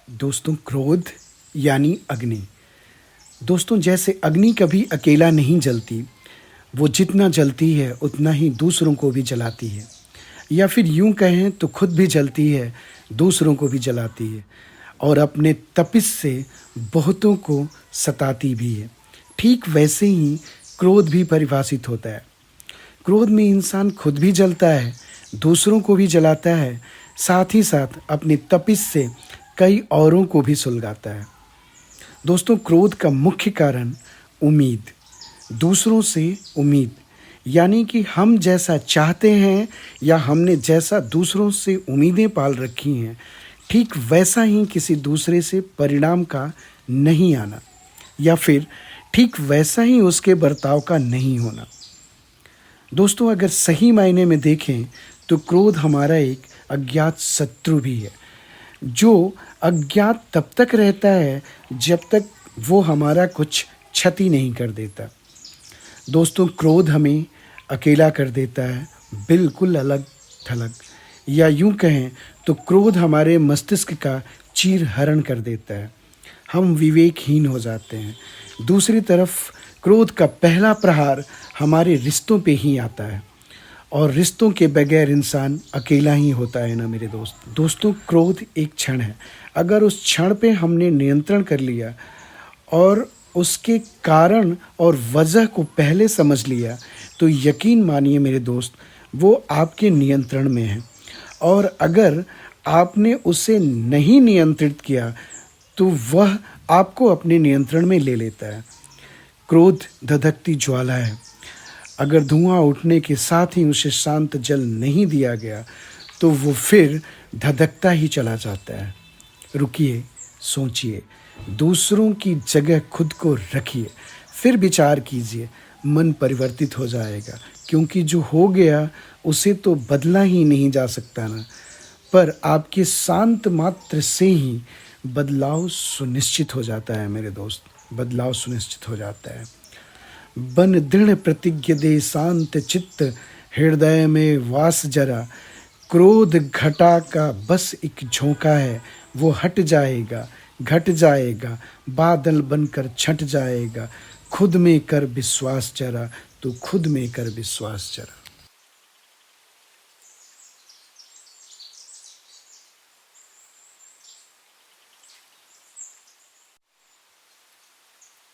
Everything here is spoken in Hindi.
दोस्तों, क्रोध यानी अग्नि। दोस्तों, जैसे अग्नि कभी अकेला नहीं जलती, वो जितना जलती है उतना ही दूसरों को भी जलाती है, या फिर यूं कहें तो खुद भी जलती है, दूसरों को भी जलाती है और अपने तपिश से बहुतों को सताती भी है। ठीक वैसे ही क्रोध भी परिभाषित होता है। क्रोध में इंसान खुद भी जलता है, दूसरों को भी जलाता है, साथ ही साथ अपनी तपिश से कई औरों को भी सुलगाता है। दोस्तों, क्रोध का मुख्य कारण उम्मीद, दूसरों से उम्मीद, यानी कि हम जैसा चाहते हैं या हमने जैसा दूसरों से उम्मीदें पाल रखी हैं, ठीक वैसा ही किसी दूसरे से परिणाम का नहीं आना, या फिर ठीक वैसा ही उसके बर्ताव का नहीं होना। दोस्तों, अगर सही मायने में देखें तो क्रोध हमारा एक अज्ञात शत्रु भी है, जो अज्ञात तब तक रहता है जब तक वो हमारा कुछ क्षति नहीं कर देता। दोस्तों, क्रोध हमें अकेला कर देता है, बिल्कुल अलग थलग, या यूं कहें तो क्रोध हमारे मस्तिष्क का चीरहरण कर देता है। हम विवेकहीन हो जाते हैं। दूसरी तरफ क्रोध का पहला प्रहार हमारे रिश्तों पे ही आता है, और रिश्तों के बगैर इंसान अकेला ही होता है ना मेरे दोस्त। दोस्तों, क्रोध एक क्षण है। अगर उस क्षण पे हमने नियंत्रण कर लिया और उसके कारण और वजह को पहले समझ लिया, तो यकीन मानिए मेरे दोस्त, वो आपके नियंत्रण में है। और अगर आपने उसे नहीं नियंत्रित किया तो वह आपको अपने नियंत्रण में ले लेता है। क्रोध धधकती ज्वाला है। अगर धुआं उठने के साथ ही उसे शांत जल नहीं दिया गया तो वो फिर धधकता ही चला जाता है। रुकिए, सोचिए, दूसरों की जगह खुद को रखिए, फिर विचार कीजिए, मन परिवर्तित हो जाएगा। क्योंकि जो हो गया उसे तो बदला ही नहीं जा सकता ना, पर आपके शांत मात्र से ही बदलाव सुनिश्चित हो जाता है मेरे दोस्त, बदलाव सुनिश्चित हो जाता है। बन दृढ़ प्रतिज्ञ दे शांत चित्त, हृदय में वास जरा, क्रोध घटा का बस एक झोंका है, वो हट जाएगा, घट जाएगा, बादल बनकर छट जाएगा। खुद में कर विश्वास जरा, तो खुद में कर विश्वास जरा।